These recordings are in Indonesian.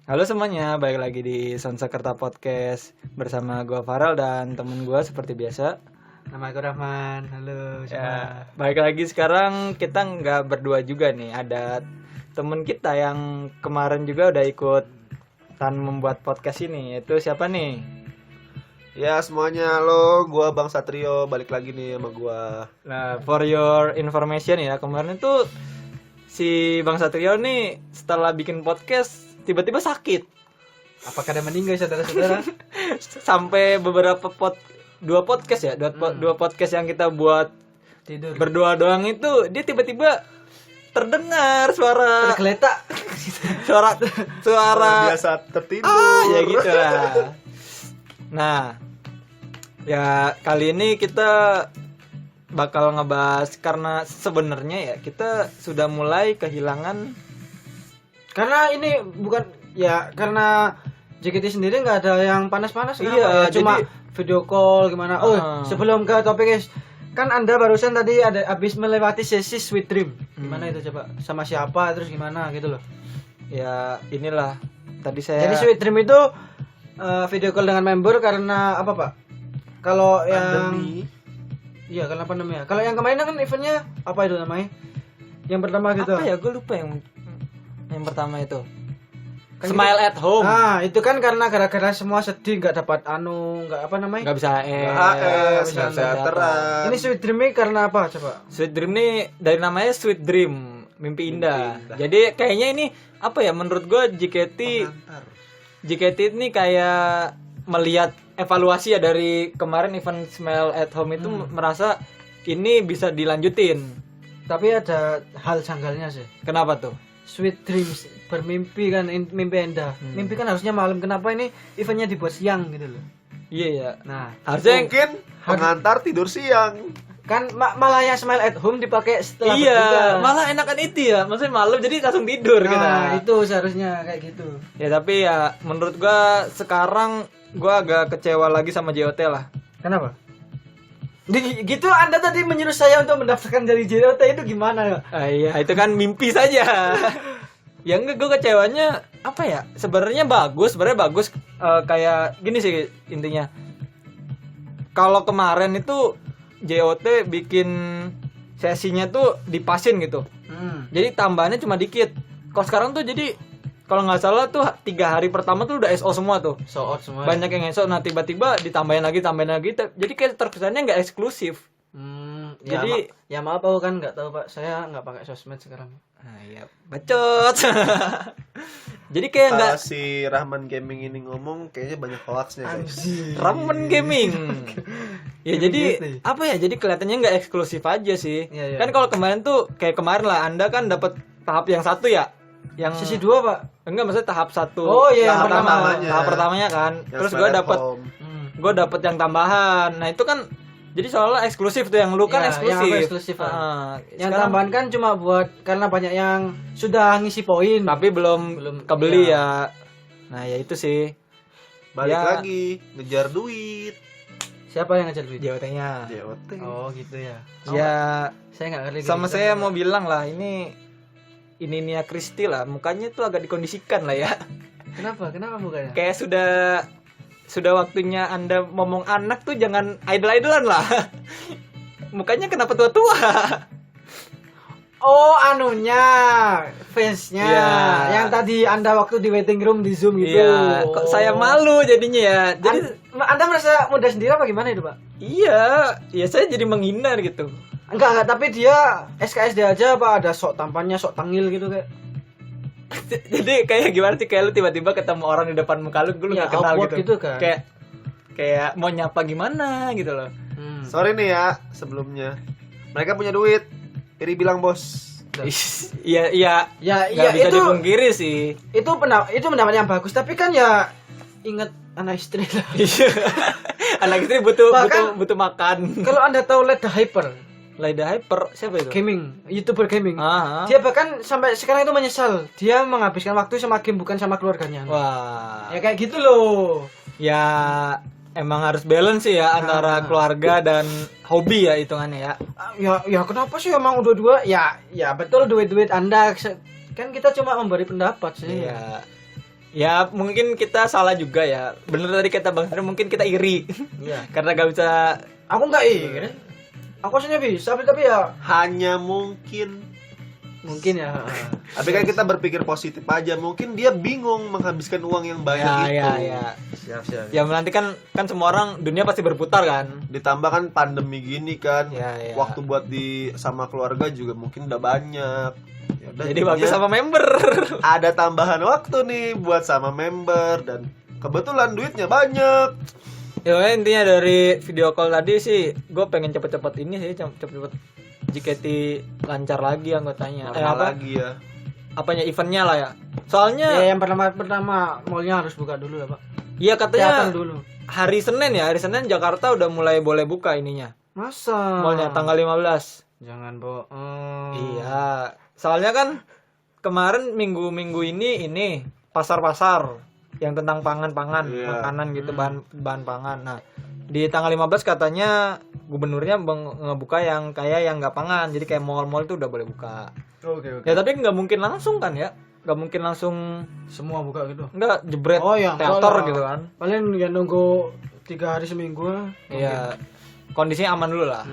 Halo semuanya, balik lagi di Sonsakerta Podcast bersama gua Farel dan temen gua seperti biasa. Nama aku Rahman. Halo semua. Ya, balik lagi sekarang kita nggak berdua juga nih, ada temen kita yang kemarin juga udah ikutan membuat podcast ini. Itu siapa nih? Ya semuanya, halo, gua Bang Satrio, balik lagi nih sama gua. Nah, for your information ya, kemarin itu si Bang Satrio nih setelah bikin podcast tiba-tiba sakit. Apakah ada meninggal saudara-saudara? Sampai beberapa dua podcast ya, dua podcast yang kita buat Tidur. berdua doang itu dia tiba-tiba terdengar suara Tergeletak. suara Biasa tertidur. ya gitu lah. Nah, ya kali ini kita bakal ngebahas karena sebenarnya ya kita sudah mulai kehilangan. Karena ini bukan ya karena JKT sendiri nggak ada yang panas-panas. Iya, kenapa ya? Cuma jadi- video call gimana. Sebelum ke topik guys, kan Anda barusan tadi ada habis melewati sesi Sweet Dream. Gimana itu coba? Sama siapa terus gimana gitu loh. Ya inilah tadi saya. Jadi Sweet Dream itu video call dengan member karena apa Pak? Kalau yang Pandemi. iya karena pandemi ya. Kalau yang kemarin kan eventnya apa itu namanya? Yang pertama gitu. apa ya, gue lupa yang pertama itu. Kan Smile at home. Ah, itu kan karena gara-gara semua sedih nggak dapat nggak apa namanya? Nggak bisa AS, bisa nggak sejahtera. Ini Sweet Dream ini karena apa coba? Sweet Dream nih dari namanya Sweet Dream, mimpi indah. indah. Jadi kayaknya ini apa ya, menurut gue JKT ini kayak melihat evaluasi ya dari kemarin event Smile at Home itu merasa ini bisa dilanjutin. Tapi ada hal janggalnya sih. Kenapa tuh? Sweet Dreams bermimpi kan mimpi indah. Mimpi kan harusnya malam. Kenapa ini eventnya dibuat siang gitu loh? Iya ya. Nah, Harusnya Mungkin pengantar tidur siang. kan malah yang Smile at Home dipakai setelah iya, berbuka. malah enakan itu ya. Maksudnya malam jadi langsung tidur Nah, kita. itu seharusnya kayak gitu. Ya tapi ya menurut gua sekarang gua agak kecewa lagi sama JOT lah. Kenapa? Gitu Anda tadi menyuruh saya untuk mendaftarkan dari JOT itu gimana? Iya, itu kan mimpi saja. Ya enggak, gue kecewanya apa ya? Sebenarnya bagus kayak gini sih intinya. Kalau kemarin itu JOT bikin sesinya tuh dipasin gitu. Jadi tambahannya cuma dikit. Kalau sekarang tuh jadi kalau nggak salah tuh 3 hari pertama tuh udah SO semua tuh. So out semua. Banyak yang SO, nah tiba-tiba ditambahin lagi. Jadi kayak terkesannya nggak eksklusif. Jadi ya maaf aku kan nggak tahu Pak, saya nggak pakai sosmed sekarang. Nah, ya bacot. Jadi kayak nggak Kalau si Rahman Gaming ini ngomong, kayaknya banyak hoaxnya guys. Ramen gaming. Ya jadi apa ya? Jadi kelihatannya nggak eksklusif aja sih. Iya, iya. Kan kalau kemarin tuh kayak kemarin lah, Anda kan dapat tahap yang satu ya. Yang Sesi 2 Pak. enggak, maksudnya tahap satu. Oh, iya, tahap yang pertama. Tahap pertamanya kan. Yang Terus Smile gue at dapat Home. yang tambahan. Nah, itu kan jadi soalnya eksklusif tuh, yang lu kan Ya, eksklusif. yang aku eksklusif, Pak. Sekarang Yang tambahan kan cuma buat karena banyak yang sudah ngisi poin. tapi belum kebeli ya. Nah, ya itu sih. Balik Ya. lagi, ngejar duit. Siapa yang ngajar duit? JOT-nya. JOT. Oh, gitu ya. Ya, Saya nggak ngerti. sama gitu. saya mau bilang lah, ini Nia Kristi lah, mukanya tuh agak dikondisikan lah ya. Kenapa? Kenapa mukanya? Kayak sudah waktunya Anda ngomong anak tuh jangan idol-idolan lah. Mukanya kenapa tua-tua? Oh, anunya, fansnya, Iya. yang tadi Anda waktu di waiting room di Zoom gitu. Iya, kok saya malu jadinya ya. Jadi Anda merasa muda sendiri apa gimana itu, Pak? iya, ya saya jadi menghindar gitu. Enggak, tapi dia SKSD aja Pak, ada sok tampannya, sok tangil gitu kayak. Jadi kayak gimana sih, kayak lu tiba-tiba ketemu orang di depan muka lu Ya, gak kenal awkward gitu. gitu kan. Kayak mau nyapa gimana gitu loh. Sorry nih ya, sebelumnya. Mereka punya duit. Iri bilang bos. Iya, Ya, nggak iya bisa itu dipungkiri sih. itu pendapat yang bagus, tapi kan ya ingat anak istri lah. Anak istri butuh Bahkan- makan. Kalau Anda tahu Led the Hyper, Laida Hyper siapa itu? gaming, YouTuber gaming. Ah, Dia bahkan sampai sekarang itu menyesal. Dia menghabiskan waktu sama game bukan sama keluarganya. wah. Ya kayak gitu loh. Ya emang harus balance sih ya antara keluarga dan hobi ya hitungannya ya. Ya kenapa sih emang udah dua? Ya betul duit-duit Anda kan kita cuma memberi pendapat sih. Iya. Ya mungkin kita salah juga ya. Bener tadi kata Bang Satrio, mungkin kita iri. Iya. Karena gak bisa. Aku enggak iri. Aku aslinya bisa, tapi ya Hanya mungkin. ya. Tapi kan kita berpikir positif aja. Mungkin dia bingung menghabiskan uang yang banyak itu. Ya. Siap. Ya nanti kan semua orang dunia pasti berputar kan. Ditambah kan pandemi gini kan. Ya. Waktu buat sama keluarga juga mungkin udah banyak. Ya udah, Jadi waktu jadinya sama member. ada tambahan waktu nih buat sama member dan kebetulan duitnya banyak. Ya intinya dari video call tadi sih, gue pengen cepet-cepet ini sih, cepet-cepet JKT lancar lagi anggotanya. Normal lagi ya. Apanya eventnya lah ya. Soalnya Ya yang pertama mallnya harus buka dulu ya Pak. iya katanya Kelihatan dulu. hari Senin Jakarta udah mulai boleh buka ininya. Masa? Mallnya tanggal 15. Jangan bohong. Iya. Soalnya kan kemarin minggu-minggu ini pasar-pasar yang tentang pangan-pangan, Iya. makanan gitu, bahan pangan. Nah, di tanggal 15 katanya gubernurnya ngebuka yang kayak yang nggak pangan. Jadi kayak mall-mall itu udah boleh buka. Oke. Ya tapi nggak mungkin langsung kan ya? Nggak mungkin langsung Semua buka gitu. nggak jebret Oh, ya, teater enggak lah. gitu kan? Paling ya nunggu 3 hari seminggu lah. Iya. Kondisinya aman dulu lah.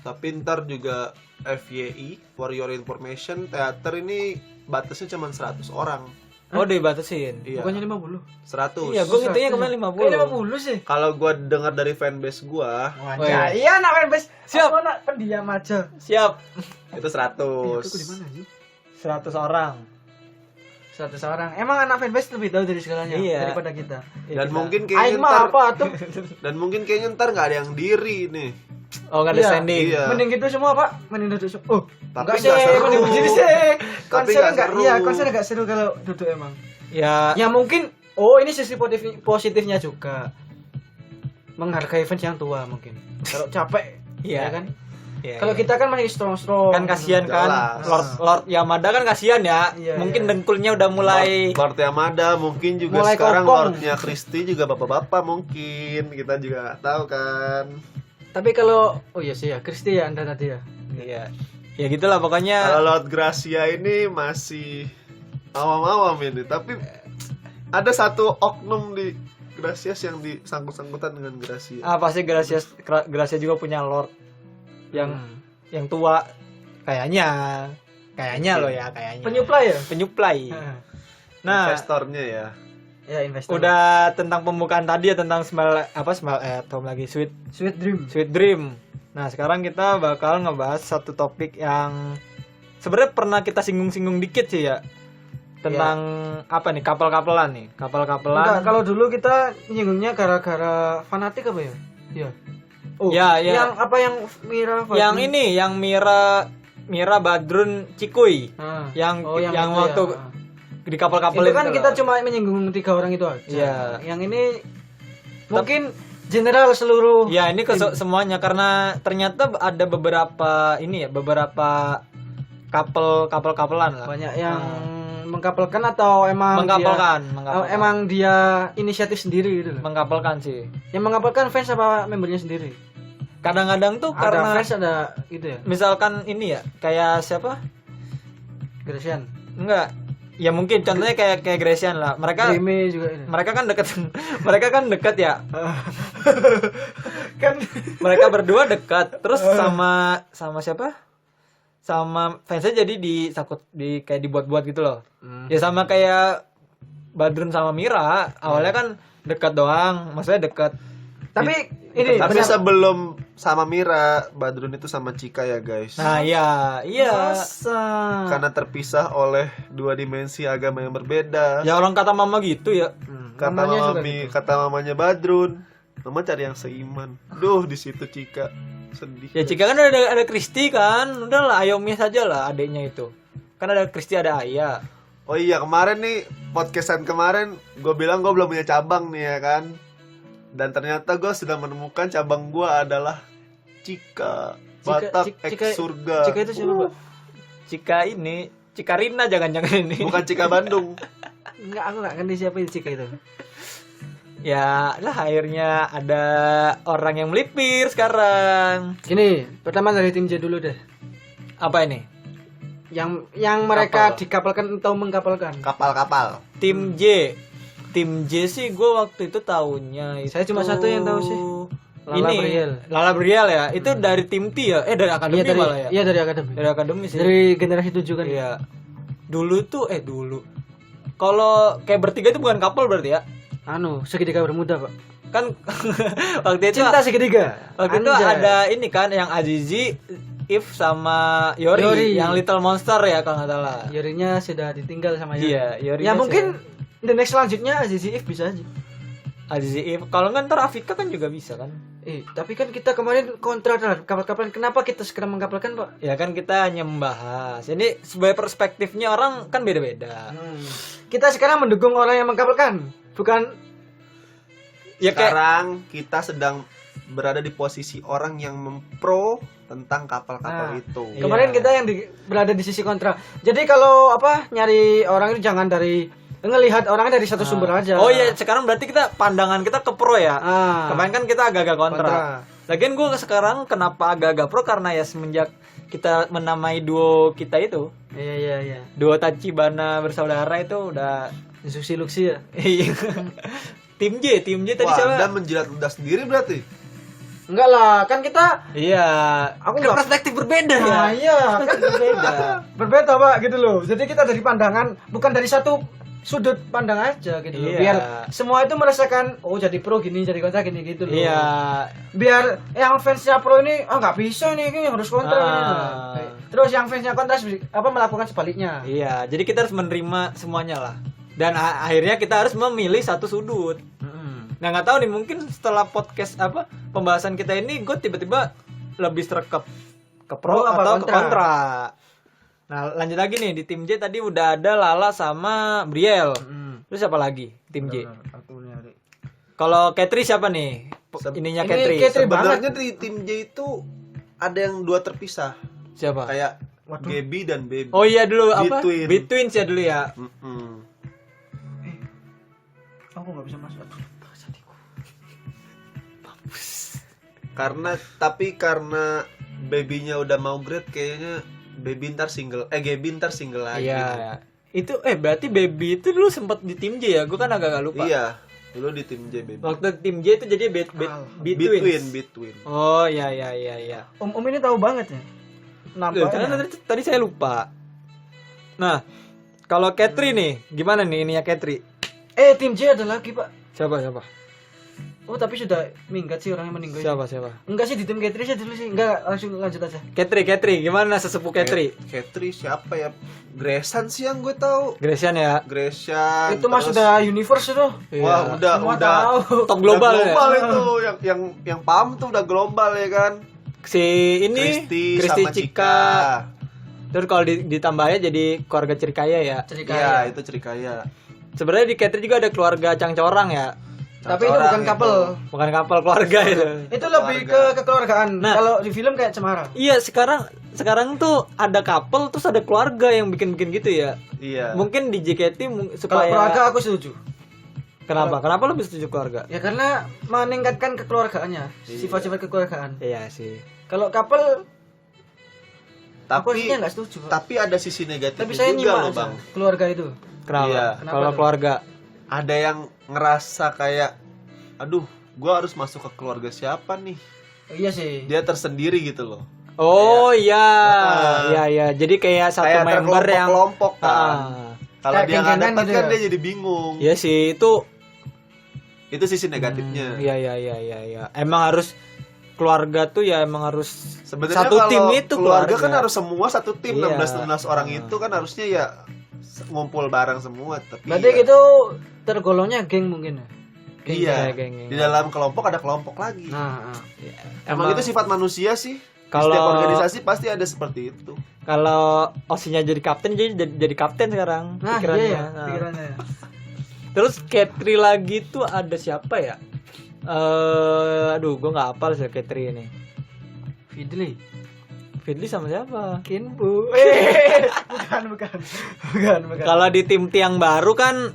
Tapi ntar juga FYI, for your information, teater ini batasnya cuma 100 orang. Oh, dibatasin. Iya. Bukannya 50? 100. Iya, gue ngitungnya kemarin 50. 50 sih. Kalau gua dengar dari fanbase gua, Wajah. Iya, anak fanbase. Siap. Aku anak pendiam aja. Siap. itu Aku 100. di mana sih? 100 orang. 100 orang. Emang anak fanbase lebih tahu dari segalanya Iya. daripada kita. Dan Kita- mungkin Aing kayaknya mah ntar, apa tuh? dan mungkin kayaknya ntar nggak ada yang diri nih. Oh, nggak ada Iya. standing. Iya. Mending gitu semua, Pak. Mending duduk semua. Oh, Tapi enggak sih, nggak seru. mending berdiri sih. Tapi Konser nggak enggak, seru. iya, konser enggak seru kalau duduk emang. Ya, Ya mungkin ini sisi positifnya juga. Menghargai fans yang tua mungkin. Kalau capek, Iya. ya kan? iya, Kalau iya. kita kan masih strong. Kan kasihan kan Jelas. Lord Yamada kan kasihan ya. Iya, Mungkin iya. dengkulnya udah mulai Lord Yamada mungkin juga Mulai sekarang kopong. Lordnya Christy juga bapak-bapak mungkin, kita juga nggak tahu kan. Tapi kalau iya sih ya, Kristi ya Anda tadi ya. Iya. Ya gitulah Kalau pokoknya. Lord Gracia ini masih awam-awam ini, tapi ada satu oknum di Gracias yang disangkut-sangkutan dengan Gracia. Pasti Gracia juga punya Lord yang Hmm. yang tua kayaknya loh ya kayaknya. Penyuplai ya? Penyuplai. Nah, Investornya ya. Ya investor. udah tentang pembukaan tadi ya tentang Smile Home lagi Sweet Dream. Sweet Dream. Nah, sekarang kita bakal ngebahas satu topik yang sebenarnya pernah kita singgung-singgung dikit sih ya. Tentang apa nih? Kapal-kapalan nih. Enggak, Kapal-kapalan. kalau dulu kita nyinggungnya gara-gara fanatik apa ya? Iya. Oh, Ya, ya. yang apa yang Mira Badrun? Yang ini, yang Mira Badrun Cikui. Ah. Yang Oh, yang itu waktu ya. di kapal-kapal Itu kan itu kita loh. cuma menyinggung 3 orang itu aja. Iya. Yang ini mungkin general seluruh. Ya, ini ke semuanya karena ternyata ada beberapa ini ya, beberapa kapalan lah. Banyak yang mengkapalkan atau emang Mengkapalkan. emang dia inisiatif sendiri gitu loh. Mengkapalkan sih. Yang mengkapalkan fans apa membernya sendiri? Kadang-kadang tuh Ada karena fans ada gitu ya. misalkan ini ya, kayak siapa? Gresian. Enggak. Ya mungkin contohnya kayak Gresian lah. Mereka Reme juga ini. kan deket mereka kan deket ya. Kan Mereka berdua dekat. Terus sama siapa? Sama fansnya jadi kayak dibuat-buat gitu loh. Ya sama kayak Badrun sama Mira, awalnya kan dekat doang, maksudnya dekat. tapi ini Tapi ternyata- sebelum sama Mira, Badrun itu sama Cika ya guys. Nah, iya. Masa? Karena terpisah oleh 2 dimensi agama yang berbeda. Ya orang kata mama gitu ya. Kata namanya juga mami, gitu. kata mamanya Badrun, mama cari yang seiman. Duh, di situ Cika sedih. Ya Cika kan ada Kristi kan, udahlah Ayomi saja lah adiknya itu. Kan ada Kristi ada Aya. Oh iya, kemarin nih podcastan kemarin gue bilang gue belum punya cabang nih ya kan. Dan ternyata gue sudah menemukan cabang gue adalah Cika Batak X Surga. Cika itu siapa, Pak? Cika ini, Cika Rina jangan-jangan ini. Bukan Cika Bandung. Enggak, aku enggak ngerti siapa itu Cika itu. Ya lah akhirnya ada orang yang melipir sekarang. Gini, pertama dari tim J dulu deh. Apa ini? Yang mereka Kapal. dikapalkan atau mengkapalkan. Kapal-kapal. Tim J. tim J sih gue waktu itu tahunya itu. Saya cuma satu yang tahu sih. Lala Ini Briel. Lala Briel ya. Itu dari tim T ya? Dari akademi Iya dari malah ya. Iya dari akademi. Dari akademi sih. Dari generasi 7 kan. Iya. Dulu tuh kalau kayak bertiga itu bukan couple berarti ya? Segitiga bermuda, Pak. Kan waktu itu Cinta segitiga. waktu itu Anjay. ada ini kan yang Azizi, If sama Yori, Yori. yang Little Monster ya kalau nggak salah. Yorinya sudah ditinggal sama Yori. Iya, Yori. Ya mungkin the next selanjutnya Azizi If bisa aja. Azizi If. Kalau nggak ntar Afika kan juga bisa kan? Tapi kan kita kemarin kontra terhadap kapal-kapalan. Kenapa kita sekarang mengkapalkan, Pak? Ya kan kita hanya membahas. Ini sebagai perspektifnya orang kan beda-beda. Kita sekarang mendukung orang yang mengkapalkan, bukan Ya kayak Sekarang kita sedang berada di posisi orang yang mempro tentang kapal-kapal Nah, itu. Iya. kemarin kita yang berada di sisi kontra. Jadi kalau nyari orang itu jangan dari ngelihat orangnya dari satu sumber aja. Oh iya, sekarang berarti kita pandangan kita ke pro ya. Kemarin kan kita agak-agak kontra. Lagian gue sekarang kenapa agak-agak pro karena ya semenjak kita menamai duo kita itu, Iya. duo Tachibana bersaudara itu udah Susi Luxi ya. Iya. Tim J tadi Wah, siapa? Anda menjilat ludah sendiri berarti. Enggak lah, kan kita Iya. Aku Kan nggak- perspektif berbeda ya. Nah, iya, kan Berbeda. berbeda, Pak, gitu loh. Jadi kita dari pandangan bukan dari satu sudut pandang aja gitu loh. Iya. Biar semua itu merasakan jadi pro gini, jadi kontra gini gitu loh. Iya. Biar yang fansnya pro ini nggak bisa nih, ini harus kontra Ah. gini loh. Terus yang fansnya kontra melakukan sebaliknya. Iya, jadi kita harus menerima semuanya lah. Dan akhirnya kita harus memilih satu sudut. Nah, nggak tahu nih, mungkin setelah podcast pembahasan kita ini, gue tiba-tiba lebih serak ke pro Pro apa atau ke kontra? kontra. Nah, lanjut lagi nih, di tim J tadi udah ada Lala sama Briel. Terus siapa lagi tim J? Kalau Katri siapa nih? Ininya Ini Katri. Katri banget. Sebenarnya di tim J itu ada yang dua terpisah. Siapa? Kayak Waduh. Gaby dan Baby. Oh iya dulu apa? Between. Between ya dulu ya. Mm-mm. Aku nggak bisa masuk. Karena babynya udah mau grade, kayaknya Gaby ntar single lagi. Iya. Itu berarti Baby itu dulu sempat di tim J ya? Gue kan agak lupa. Iya, dulu di tim J Baby. Waktu tim J itu jadi Between. Between. Oh iya. Om ini tahu banget ya. Karena Nampaknya. tadi saya lupa. Nah, kalau Katri nih, gimana nih ininya Katri? Tim J ada lagi, Pak. Siapa? Oh, tapi sudah minggat sih orangnya meninggal. Siapa? Enggak sih di tim Katri sih dulu sih. Enggak, langsung lanjut aja. Katri, gimana sesepuh Katri? Katri siapa ya? Gresan sih yang gue tahu. Gresian ya. Gresan. Itu mah terus- sudah universe itu. Wah, Iya. Semua udah. tahu. Top global Udah ya. global itu yang paham tuh udah global ya kan. Si ini Kristi Kristi sama Cika. Terus kalau ditambahnya jadi keluarga Cirikaya ya. Iya, itu Cerikaya. Sebenarnya di Katri juga ada keluarga Cangcorang ya. Tapi itu bukan couple. Bukan kapal keluarga itu. Itu lebih ke kekeluargaan. Nah. Kalau di film kayak Cemara. Iya, sekarang tuh ada couple terus ada keluarga yang bikin gitu ya. Iya. Mungkin di JKT Kalau supaya keluarga aku setuju. Kenapa? Kenapa lebih setuju keluarga? Ya karena meningkatkan kekeluargaannya, sifat-sifat kekeluargaan. Iya sih. Kalau couple aku Tapi aslinya nggak setuju, Pak. tapi ada sisi negatifnya Tapi saya juga nyimak loh, aja, Bang. keluarga itu. Kenapa? Iya. Kenapa Kalau tuh? keluarga. Ada yang ngerasa kayak aduh, gua harus masuk ke keluarga siapa nih? Iya sih. Dia tersendiri gitu loh. Oh iya. Ah. Iya. Jadi kayak satu Kayak member yang terkelompok-kelompok kan. Ah. Kalau Kayak dia nggak geng-gengan dapat gitu kan ya? dia jadi bingung. Iya sih itu. Itu sisi negatifnya. Iya. Emang harus keluarga tuh ya emang harus Sebenarnya satu kalau tim itu keluarga kan harus semua satu tim. Iya. 16 orang itu kan harusnya ya ngumpul bareng semua, tapi Berarti ya, gitu tergolongnya geng mungkin ya. iya. geng. Di dalam kelompok ada kelompok lagi. Nah, Emang itu sifat manusia sih. Kalau- Setiap organisasi pasti ada seperti itu. Kalau Osinya jadi kapten jadi kapten sekarang nah pikirannya. iya ya, Nah. pikirannya. Terus Katri lagi tuh ada siapa ya? Aduh, gue nggak hafal sih Katri ini. Fidli. Fidli sama siapa? Kinbu. Bukan. Kalau di tim tiang baru kan,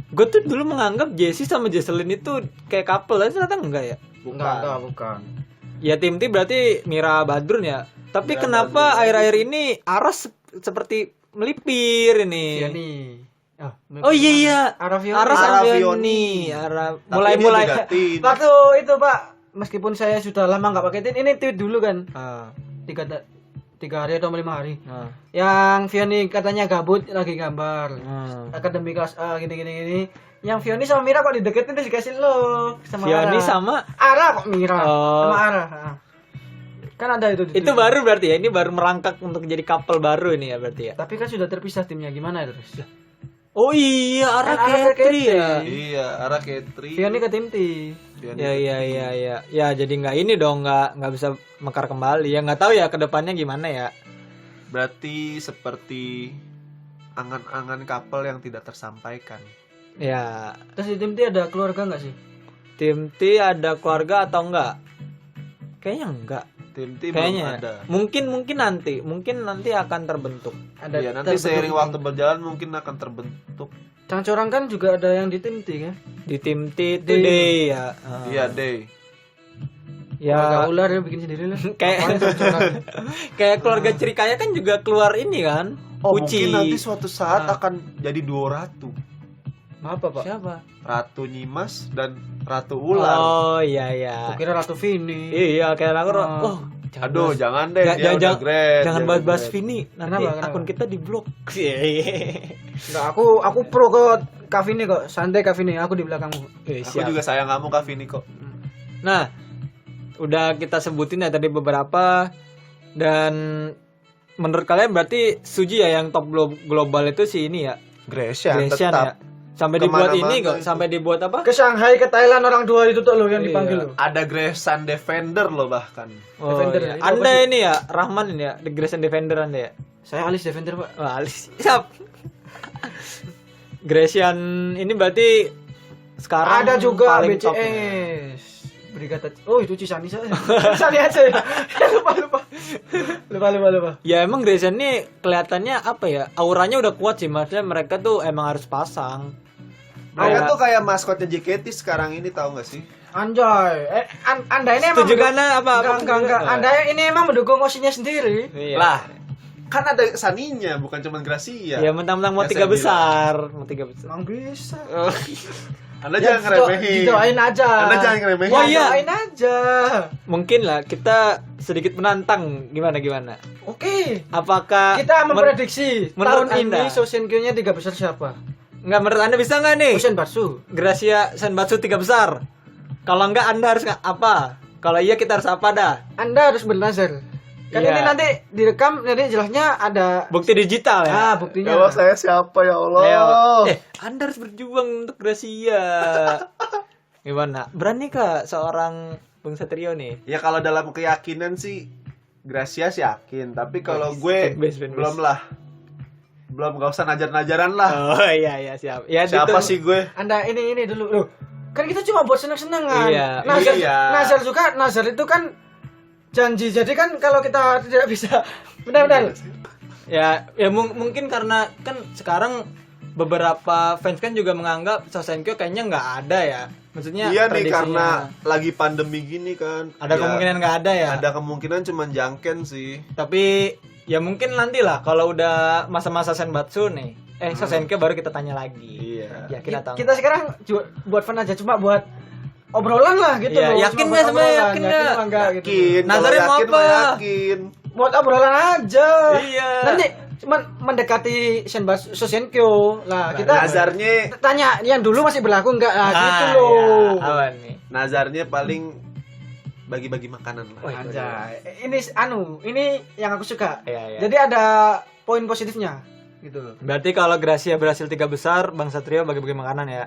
gue tuh dulu menganggap Jessie sama Jesselyn itu kayak couple, tapi ternyata enggak ya. Bukan. Ya tim T berarti Mira Badrun ya. Tapi Mira kenapa Badrun. akhir-akhir ini Aras seperti melipir ini? Vianney. Oh iya. Aravioni. Aras Aravioni. Aravioni. Tapi Mulai-mulai. dia digantiin. Waktu itu Pak, meskipun saya sudah lama nggak pakai tin, ini tweet dulu kan. Ah, 3 hari atau 5 hari. ah, Yang Vioni katanya gabut lagi gambar. ah. Akademi kelas A gini. Yang Vioni sama Mira kok dideketin terus dikasih love sama Vioni Ara. sama Ara kok Mira Oh. sama Ara. Kan ada itu. itu baru berarti ya, ini baru merangkak untuk jadi couple baru ini ya berarti ya. Tapi kan sudah terpisah timnya gimana ya terus? Oh iya, Ara Kan Ara Ketri Ketri. ya. Iya, Ara Ketri. Vioni ke tim T. Vioni. Ya. Ya jadi nggak ini dong, nggak bisa mekar kembali. Ya nggak tahu ya kedepannya gimana ya. Berarti seperti angan-angan couple yang tidak tersampaikan. Ya, Terus di tim T ada keluarga nggak sih? tim T ada keluarga atau enggak? Kayaknya enggak. Tim belum Kayaknya ada. mungkin nanti akan terbentuk. Ada. Iya, nanti seiring waktu berjalan mungkin akan terbentuk. Cangcorang kan juga ada yang di tim T kan? Di tim T itu deh ya. Iya, Day. Keluarga Ya ular ya bikin sendiri lah. kayak kayak keluarga Cerikaya kan juga keluar ini kan. Oh, Uci. mungkin nanti suatu saat akan jadi 2 ratu. Apa Pak? Siapa? Ratu Nyimas dan Ratu Ular. Oh iya. Kukira Ratu Vini. Iya, kayak aku. Ah. Oh, Aduh, jangan deh. Jangan- Dia udah jangan- great. jangan dia bahas-bahas udah great. Vini, nanti Kenapa? akun kita diblok. Enggak, aku pro ke Kak Vini kok. Santai Kak Vini, aku di belakangmu. Aku juga sayang kamu Kak Vini kok. Nah, udah kita sebutin ya tadi beberapa, dan menurut kalian berarti Suji ya yang top global itu si ini ya, Gresian Gresian tetap. ya. Sampai dibuat Kemana-mana ini kok, itu. sampai dibuat apa? Ke Shanghai, ke Thailand orang dua itu tuh loh yang Iya. dipanggil loh. Ada Gresian Defender loh bahkan. Oh, Defender, iya. itu apa Anda sih? ini ya, Rahman ini ya, The Grayson Defender Anda ya. Saya Alis Defender, Pak. Wah, alis. Siap. Grayson ini berarti sekarang Ada juga paling top ya. BCS. Brigada. Oh, itu Cisani saya. Cisani aja. Ya. Lupa. Ya emang Grayson ini kelihatannya apa ya? Auranya udah kuat sih, maksudnya mereka tuh emang harus pasang. Mereka tuh kayak maskotnya JKT sekarang ini, tahu nggak sih? Anjay. Anda ini emang Setuju karena apa? Enggak. Anda ini emang mendukung Osinya sendiri. Iya. Lah, kan ada Saninya, bukan cuma Gracia. Ya mentang-mentang mau Ya, 3 saya besar, mau 3 besar. Emang bisa. Oh. Anda jangan ngeremehin. Didoain aja. Anda jangan ngeremehin. Wah, iya. Doain aja. Mungkin lah kita sedikit menantang gimana. Oke. Apakah Kita memprediksi menurut tahun Anda? ini Sosenkyo-nya 3 besar siapa? Enggak, menurut Anda bisa nggak nih? Ocean Batsu. Gracia Senbatsu 3 besar. Kalau enggak Anda harus apa? Kalau iya kita harus apa dah? Anda harus bernazar. Kan Iya. ini nanti direkam, nanti jelasnya ada Bukti digital ya. buktinya. Kalau saya siapa ya Allah? Ayo. Anda harus berjuang untuk Gracia. Gimana? Berani kah seorang Bung Satrio nih? Ya kalau dalam keyakinan sih Gracia sih yakin, tapi kalau gue Fanbase. belum lah. Belum, gak usah najar-najaran lah. Oh iya siap. Ya Siapa ditunggu. sih gue? Anda ini dulu. Loh, kan kita cuma buat seneng-seneng kan. Iya. Nazar, Iya. nazar itu kan janji. Jadi kan kalau kita tidak bisa benar-benar. Ya mungkin karena kan sekarang beberapa fans kan juga menganggap Sosenkyo kayaknya nggak ada ya. Maksudnya Iya nih, prediksinya karena lagi pandemi gini kan. ada Ya, kemungkinan nggak ada ya. Ada kemungkinan cuman jangken sih. Tapi ya mungkin nanti lah kalau udah masa-masa Senbatsu nih. Sosenkyo baru kita tanya lagi. Iya. Yakin atau Kita sekarang buat fun aja, cuma buat obrolan lah gitu Iya, loh. yakin Cuma nggak buat sebenarnya? obrolan, Yakin nggak? apa enggak gitu. Yakin, kalau Nazarnya mau yakin apa? mah yakin. Buat obrolan aja. Iya. Nanti cuma mendekati Sosenkyo. Lah, kita Nazarnya tanya yang dulu masih berlaku enggak lah gitu Ah, loh. iya. Apa nih? Nazarnya paling bagi-bagi makanan lah. Oh, Anjay. Ini yang aku suka. Iya. Jadi ada poin positifnya gitu loh. Berarti kalau Gracia berhasil 3 besar, Bang Satrio bagi-bagi makanan ya.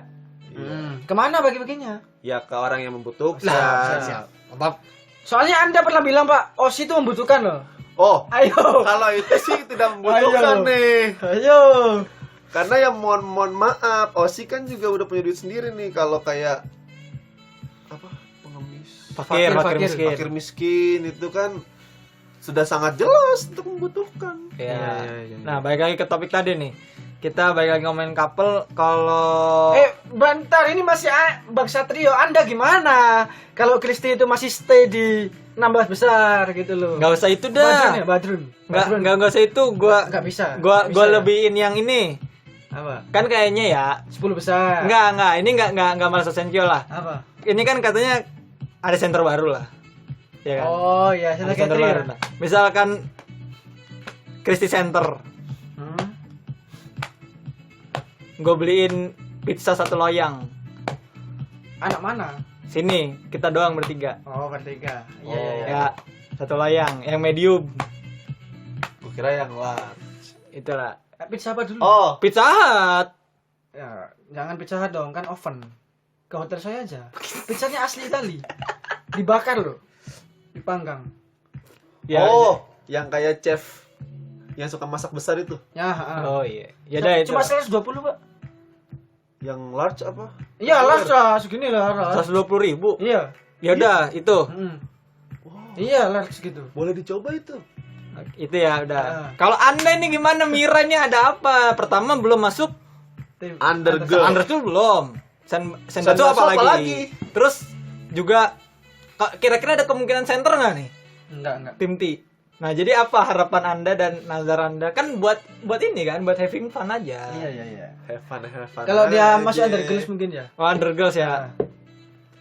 Kemana bagi-baginya? Ya ke orang yang membutuhkan. siap. Mantap. Soalnya Anda pernah bilang, Pak, OSI itu membutuhkan loh. Oh, Ayo. kalau itu sih tidak membutuhkan Ayo. nih. Ayo. Karena yang mohon maaf, Osi kan juga udah punya duit sendiri nih. Kalau kayak apa, pengemis, Fakir Fakir. miskin. fakir miskin itu kan sudah sangat jelas untuk membutuhkan. Iya. Iya. Nah, balik lagi ke topik tadi nih. Kita balik lagi ngomongin couple. Kalau Bentar, ini masih Bang Satrio. Anda gimana? Kalau Kristi itu masih stay di 16 besar gitu loh. nggak usah itu Badrun dah. ya, Badrun. Nggak usah itu. Gua Nggak bisa. Gua Nggak bisa ya? lebihin yang ini. Apa? Kan kayaknya ya 10 besar. enggak, ini enggak masuk Senkyo lah. Apa? Ini kan katanya ada center baru lah. Ya kan? Oh iya, Ada center center catering. baru. Nah, misalkan Christie Center, Hmm. gue beliin pizza 1 loyang. Anak mana? Sini, kita doang bertiga. Oh, bertiga. Iya, Oh. iya, iya. Ya, 1 loyang, yang medium. Gue kira yang large. Itulah. Pizza apa dulu? Oh, Pizza Hut. Ya, jangan Pizza Hut dong, kan oven. Ke hotel saya aja. Pizzanya asli Itali. Dibakar loh. Dipanggang. Ya, oh, yang kayak chef yang suka masak besar itu. Ya, Oh iya. Ya udah itu. ya. Cuma 120, Pak. Yang large apa? Iya, lah segini lah. 120.000. Iya. Ya udah, itu. Iya, large gitu. Boleh dicoba itu. Itu ya udah. Kalau Anda ini gimana miranya ada apa? Pertama belum masuk Undergirl. Understool belum. Senbatsu Senbatsu apa apa lagi? lagi? Terus juga kira-kira ada kemungkinan center nggak nih Enggak. tim T? Nah jadi apa harapan Anda dan nazar Anda kan buat ini kan buat having fun aja. Iya. Have fun. Kalau dia aja. masuk Undergirls mungkin ya. Oh Undergirls ya.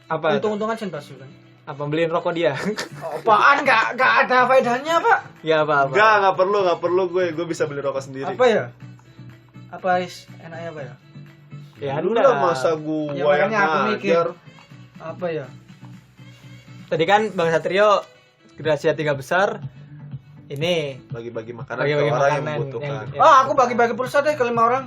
Apa? Untung-untungan Senbatsu kan. Apa beliin rokok dia? Apaan? Enggak ada faedahnya, Pak. Ya apa? Enggak perlu gue bisa beli rokok sendiri. Apa ya? Apa enaknya apa ya? Ya Lu Anda. lah masa gua Ya, yang makanya aku mikir. ngajar. Apa ya? Tadi kan Bang Satrio rahasia 3 besar. Ini Bagi-bagi makanan Bagi-bagi ke orang yang makanan membutuhkan. yang- Aku bagi-bagi pulsa deh ke 5 orang.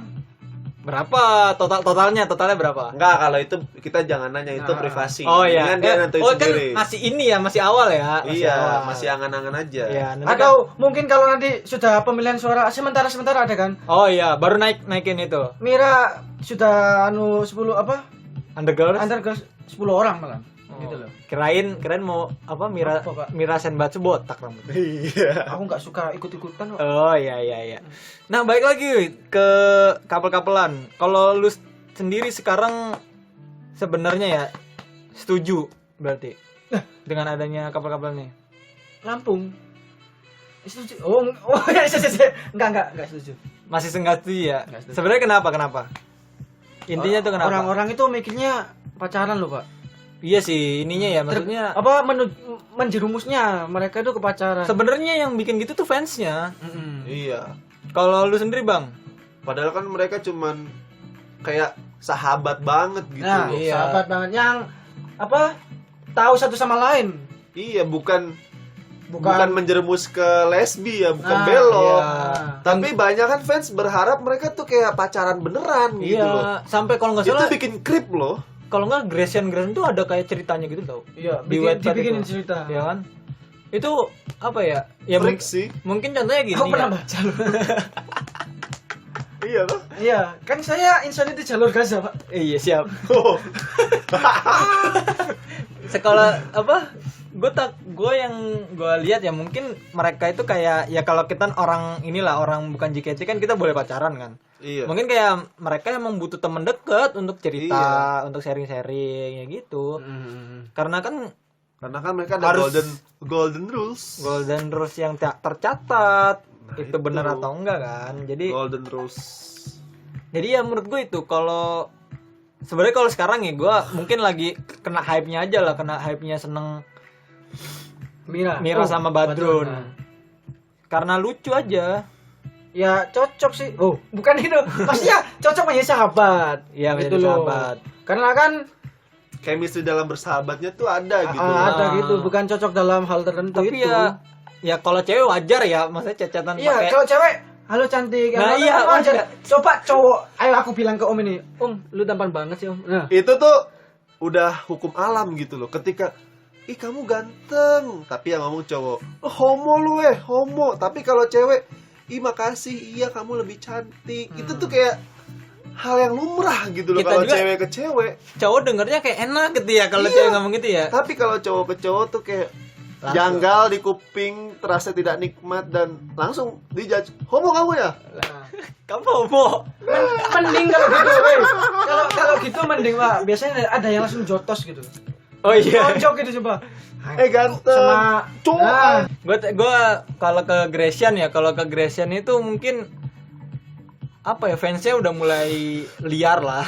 berapa totalnya berapa? Enggak, kalau itu kita jangan nanya, itu Nah. privasi. Oh iya. Mendingan dia nentuin kan sendiri. masih ini ya, masih awal ya. Iya, masih angan-angan aja. Iya, nanti Atau mungkin kalau nanti sudah pemilihan suara sementara ada kan? oh iya, baru naikin itu. Mira sudah 10 apa? Undergirls. Undergirls 10 orang malah. Oh. Gitu loh. Kirain mau apa Mira Apa, Pak? Mira Senbatsu botak rambut. Iya. Aku nggak suka ikut-ikutan kok. Oh iya. Nah, balik lagi ke kapal-kapelan. Kalau lu sendiri sekarang sebenarnya ya setuju berarti dengan adanya kapal-kapal nih. Lampung. Setuju. Oh ya, enggak setuju. Masih enggak setuju ya? Nggak setuju. Sebenarnya kenapa? Intinya tuh kenapa? Orang-orang itu mikirnya pacaran loh, Pak. Iya sih, ininya ya maksudnya Apa menjerumusnya mereka itu ke pacaran. sebenarnya yang bikin gitu tuh fansnya. Iya. Kalau lu sendiri, Bang? Padahal kan mereka cuman kayak sahabat banget gitu Nah, loh. Iya. sahabat banget yang apa? Tahu satu sama lain. Iya, bukan Bukan. menjerumus ke lesbi ya, bukan Nah, belok. iya. Tapi banyak kan fans berharap mereka tuh kayak pacaran beneran gitu loh. Iya, sampai kalau nggak Itu salah bikin creep loh. kalau nggak Grecian tuh ada kayak ceritanya gitu tau. Iya, Di website dibikinin itu. cerita. Ya kan? Itu apa ya? Ya Freak sih. mungkin contohnya gini. Aku pernah ya. baca loh. Iya loh. Iya, kan saya insanity jalur Gaza, Pak. Iya, siap. Oh. Sekolah apa? Gue yang gue lihat ya mungkin mereka itu kayak ya kalau kita orang inilah orang bukan JKT kan kita boleh pacaran kan. Iya. Mungkin kayak mereka emang butuh temen deket untuk cerita, untuk sharing-sharing ya gitu. Karena kan Karena kan mereka ada Harus- golden rules. golden rules yang tak tercatat Nah, itu benar atau enggak kan. Jadi Golden rules. ya menurut gue itu kalau sebenarnya kalau sekarang ya gue mungkin lagi kena hype-nya aja lah, kena hype-nya seneng Mira sama Badrun. Nah. Karena lucu aja. Ya cocok sih. Oh, bukan itu. Pastinya cocok menjadi sahabat. Iya, Gitu menjadi loh. sahabat. Karena kan Chemistry dalam bersahabatnya tuh ada gitu. ada Ah. gitu, bukan cocok dalam hal tertentu Tapi itu. ya kalau cewek wajar ya, maksudnya cacatan Iya, pakai. kalau cewek halo cantik. Nah, halo, iya, halo, wajar. wajar. Coba cowok, ayo aku bilang ke Om ini, Om, lu tampan banget sih, Om. Nah, Itu tuh udah hukum alam gitu loh. Ketika ih kamu ganteng, tapi yang ngomong cowok, oh, homo lu homo. Tapi kalau cewek, ih makasih, iya kamu lebih cantik. Itu tuh kayak hal yang lumrah gitu loh Kita kalau juga- cewek ke cewek. Cowok dengernya kayak enak gitu ya kalau Iya. cewek ngomong gitu ya. Tapi kalau cowok ke cowok tuh kayak Langsung. janggal di kuping, terasa tidak nikmat dan langsung dijudge. Homo kamu ya? Kamu homo. mending kalau gitu, weh. Kalau gitu mending, Pak. Biasanya ada yang langsung jotos gitu. Oh iya. Cocok gitu coba. Ganteng. Sama cowok. Gue kalau ke Grecian ya, kalau ke Grecian itu mungkin apa ya, fansnya udah mulai liar lah.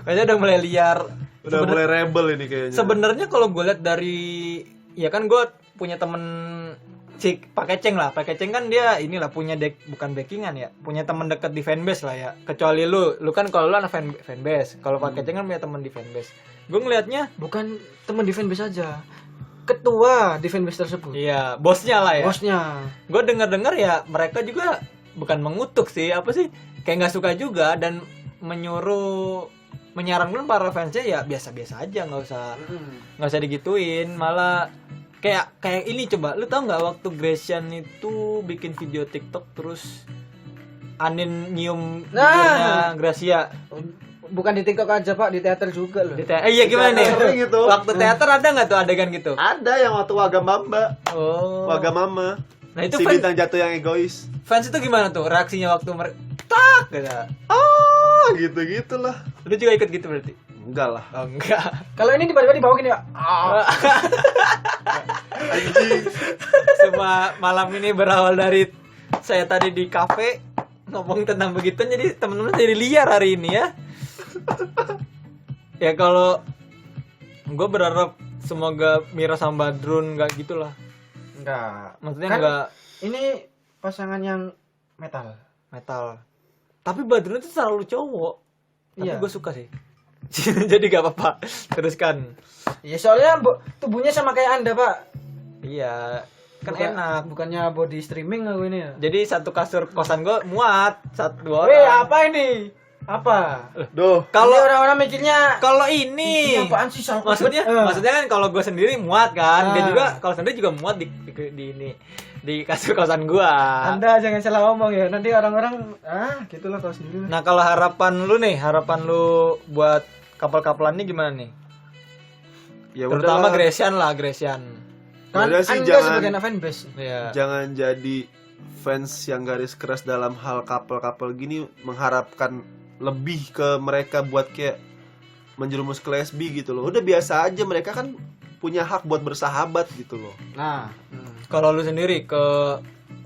Fansnya udah mulai liar. Udah mulai rebel ini kayaknya. Sebenarnya kalau gue lihat dari, ya kan gue punya temen si Pak Keceng lah. Pak Keceng kan dia inilah punya bukan backingan ya, punya teman dekat di fanbase lah ya. Kecuali lu kan kalau lu anak fanbase. Kalau Pak Keceng kan punya teman di fanbase. Gue ngelihatnya Bukan teman di fanbase aja, ketua di fanbase tersebut. iya, bosnya lah ya. Bosnya. Gue dengar ya mereka juga bukan mengutuk sih, apa sih, kayak nggak suka juga dan menyarankan para fansnya ya biasa-biasa aja, nggak usah digituin. Malah kayak ini, coba lu tahu nggak waktu Gresian itu bikin video TikTok terus Anin nyium videonya Gracia Bukan di TikTok aja Pak, di teater juga loh. iya gimana nih Sering gitu. waktu teater ada nggak tuh adegan gitu? Ada yang waktu Wagamamba. Oh, Wagamama. nah itu Si bintang jatuh yang egois. fans itu gimana tuh reaksinya waktu tak gitu? Gitu-gitulah. Lu juga ikut gitu berarti? Enggak lah. Oh enggak. Kalau ini tiba-tiba di bawah gini ya. Anjing. Semua malam ini berawal dari saya tadi di kafe ngomong tentang begitu, jadi teman-teman jadi liar hari ini ya. Ya kalau gue berharap semoga Mira sama Badrun nggak gitulah. Enggak. Maksudnya Kan nggak ini pasangan yang metal. metal. Tapi Badrun itu terlalu cowok. Tapi Iya. gue suka sih. Jadi gak apa-apa. Teruskan. Ya soalnya tubuhnya sama kayak Anda, Pak. Iya. Kan enak. Bukannya body streaming aku ini ya. Jadi satu kasur kosan gue muat 1-2 orang. Weh, apa ini? Apa? Duh. Kalau Kalau orang-orang mikirnya kalau ini apaan sih sama maksudnya kan kalau gue sendiri muat kan, dia Ah. juga kalau sendiri juga muat di ini di kasur kosan gua. Anda jangan salah ngomong ya. Nanti orang-orang gitulah kalau sendiri. Nah kalau harapan lu buat kapal-kapalan ini gimana nih? Ya Terutama udahlah. Gresian lah, Gresian. Kan Udah sih, Anda jangan- sebagai anak fanbase. Iya. Jangan jadi fans yang garis keras dalam hal couple-couple gini, mengharapkan lebih ke mereka buat kayak menjerumus ke lesbi gitu loh. Udah biasa aja, mereka kan punya hak buat bersahabat gitu loh. Nah, Kalau lu sendiri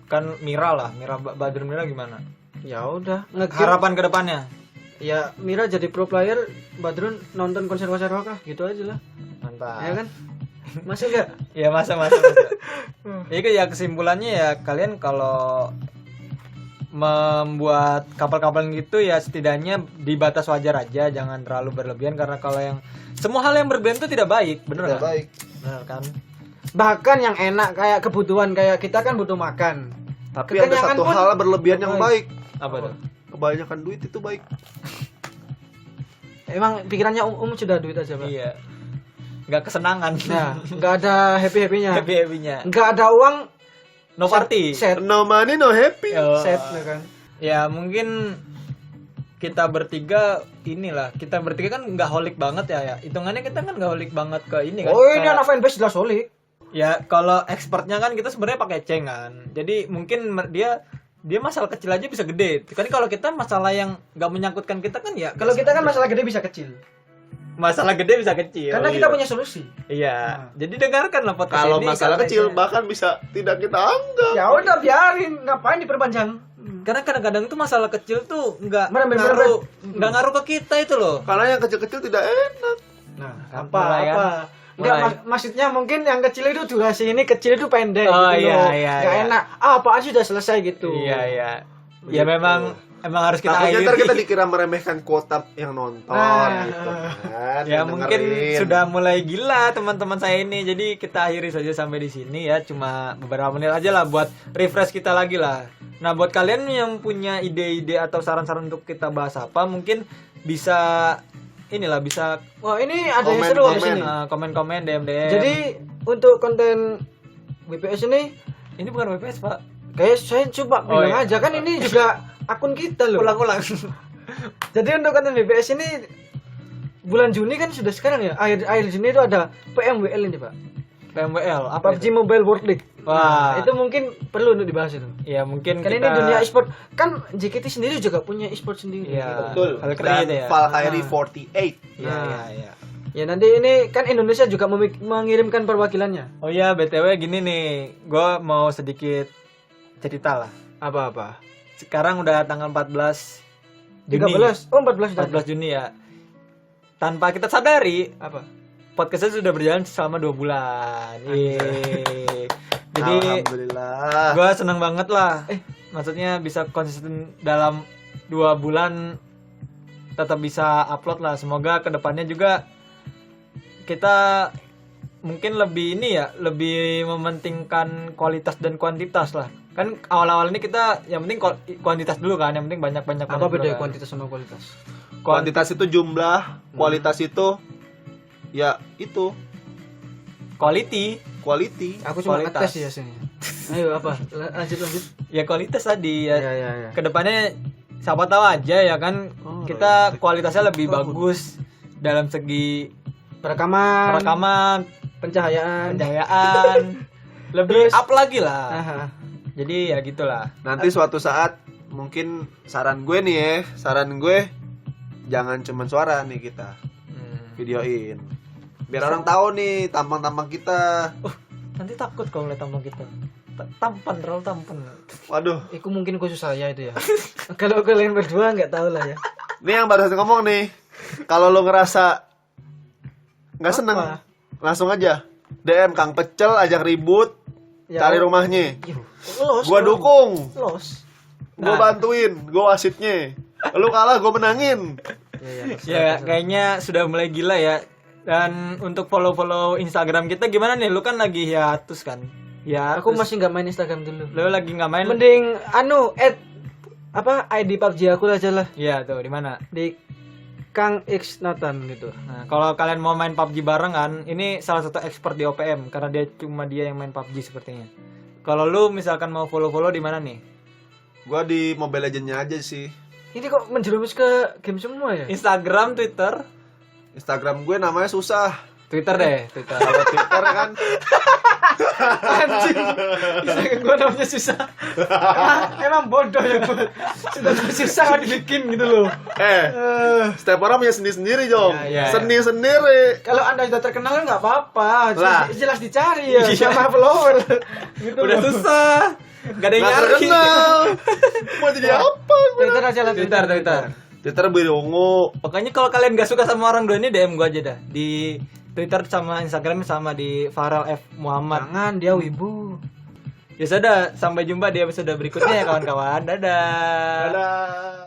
kan Mira Badrun Mira gimana? ya udah. Nge-game. Harapan ke depannya? Ya Mira jadi pro player, Badrun nonton konser-konser rock lah, gitu aja lah. Mantap. Ya kan? Masih enggak? Ya masa. Itu ya kesimpulannya ya, kalian kalau membuat kapal-kapal gitu ya setidaknya di batas wajar aja, jangan terlalu berlebihan, karena kalau yang semua hal yang berlebihan itu tidak baik, bener Tidak kan? baik. Bener kan? Bahkan yang enak kayak kebutuhan kayak kita kan butuh makan. Tapi ada Kekenyangan satu pun hal berlebihan yang baik. Apa tuh? Kebanyakan duit itu baik. Emang pikirannya sudah duit aja, Pak. Iya. Nggak kesenangan. Nah, enggak ada happy-happynya. Happy-happynya. Enggak ada uang, No party. set, No money, no happy. Oh. set ya kan. Ya mungkin kita bertiga kan nggak holik banget ya. Hitungannya kita kan nggak holik banget ke ini kan. Oh, ini Kayak- anak fanbase jelas solid. Ya kalau expertnya kan kita sebenarnya pakai cengan. Jadi mungkin dia masalah kecil aja bisa gede. Kan kalau kita masalah yang nggak menyangkutkan kita kan ya. Kalau kita kan masalah gede bisa kecil. masalah gede bisa kecil. Karena kita punya solusi. Iya. Jadi dengarkan lah podcast Kalau ini. masalah karena- kecil bahkan bisa tidak kita anggap. Ya udah biarin, ngapain diperpanjang? Karena kadang-kadang tuh masalah kecil tuh nggak Merembet. ngaruh ke kita itu loh. Karena yang kecil-kecil tidak enak. Nah, Mulai kan? Enggak, Mulai. maksudnya mungkin yang kecil itu durasi ini kecil itu pendek Oh, gitu iya, loh. iya, Nggak iya. enak. Apaan sih udah selesai gitu. Iya. Ya Begitu. memang harus kita Takutnya akhiri. ntar kita dikira meremehkan kuota yang nonton Nah. gitu kan. Ya yang mungkin dengerin. sudah mulai gila teman-teman saya ini. Jadi kita akhiri saja sampai di sini ya. Cuma beberapa menit aja lah buat refresh kita lagi lah. Nah, buat kalian yang punya ide-ide atau saran-saran untuk kita bahas apa, mungkin bisa bisa Wah, ini ada yang Komen, seru habis komen. ini. komen-komen DM. Jadi untuk konten WPS ini ini bukan WPS, Pak. kayak saya coba Oh, bilang iya. aja kan ini juga akun kita loh. Ulang-ulang. Jadi untuk konten WPS ini bulan Juni kan sudah sekarang ya. Akhir Juni itu ada PMWL ini, Pak. PMWL apa PUBG itu? Mobile World League. Wah. Nah, itu mungkin perlu untuk dibahas itu. Ya mungkin Kan ini kita dunia e-sport. Kan JKT sendiri juga punya e-sport sendiri. Iya. Betul. Kalau kita Dan gitu ya. Valkyrie Nah. 48. Iya, Nah. iya. Ya nanti ini kan Indonesia juga mengirimkan perwakilannya. Oh iya, BTW gini nih. Gue mau sedikit cerita lah. Apa-apa? Sekarang udah tanggal 14 Juni. 13. Oh, 14 dan 14 Juni ya. Tanpa kita sadari, apa? podcastnya sudah berjalan selama 2 bulan. Yeay. Jadi Alhamdulillah. gue seneng banget lah. Maksudnya bisa konsisten dalam 2 bulan tetap bisa upload lah. Semoga kedepannya juga kita mungkin lebih ini ya, lebih mementingkan kualitas dan kuantitas lah. Kan awal-awal ini kita yang penting kuantitas dulu kan, yang penting banyak-banyak. Apa beda kan. kuantitas sama kualitas? Kuantitas itu jumlah, kualitas itu ya itu quality. Aku cuma Kualitas. ngetes ya sini. Ayo apa? Lanjut. Ya kualitas tadi ya. Ya. Kedepannya siapa tahu aja ya kan kita kualitasnya lebih bagus dalam segi Perekaman, pencahayaan. lebih Terus- up lagi lah. Aha. Jadi ya gitulah. Nanti suatu saat mungkin saran gue jangan cuman suara nih kita videoin. Biar orang tahu nih tampang-tampang kita. Nanti takut kalau lihat tampang kita. Terlalu tampan. Waduh, Itu mungkin khusus saya itu ya. Kalau kalian berdua nggak tahu lah ya. ini yang baru saya ngomong nih. Kalau lo ngerasa nggak seneng, Apa? langsung aja DM Kang Pecel, ajak ribut, Ya, cari rumahnya. Los. Gua dukung, Los. gua bantuin, gua wasitnya. Lu kalah, gua menangin. Ya kayaknya sudah mulai gila ya. Dan untuk follow Instagram kita gimana nih? Lu kan lagi hiatus kan? Ya, Aku masih nggak main Instagram dulu. lu lagi nggak main? Mending ID PUBG aku aja lah Iya tuh di mana? di Kang X Nathan gitu. Nah, kalau kalian mau main PUBG bareng kan, ini salah satu expert di OPM karena dia yang main PUBG sepertinya. Kalau lu misalkan mau follow di mana nih? Gua di Mobile Legends-nya aja sih. Ini kok menjerumus ke game semua ya? Instagram, Twitter, Instagram gue namanya susah. Twitter deh, Twitter. Kalau Twitter kan Anjing. Instagram gua namanya susah. Emang bodoh ya gua. Sudah susah dibikin gitu loh. setiap orang punya sendiri-sendiri, Jong. Ya, ya. Seni sendiri. Kalau Anda sudah terkenal nggak apa-apa. Lah. Jelas dicari ya Iya. sama follower. Gitu Udah loh. susah. Gak ada yang Nggak nyari. terkenal. Mau jadi apa? Twitter aja lah. Twitter. Twitter berungu. Pokoknya kalau kalian gak suka sama orang dua ini DM gua aja dah. Di Twitter sama Instagram sama di Farel F Muhammad. Jangan dia wibu. Ya sudah, sampai jumpa di episode berikutnya ya kawan-kawan. Dadah. Dadah.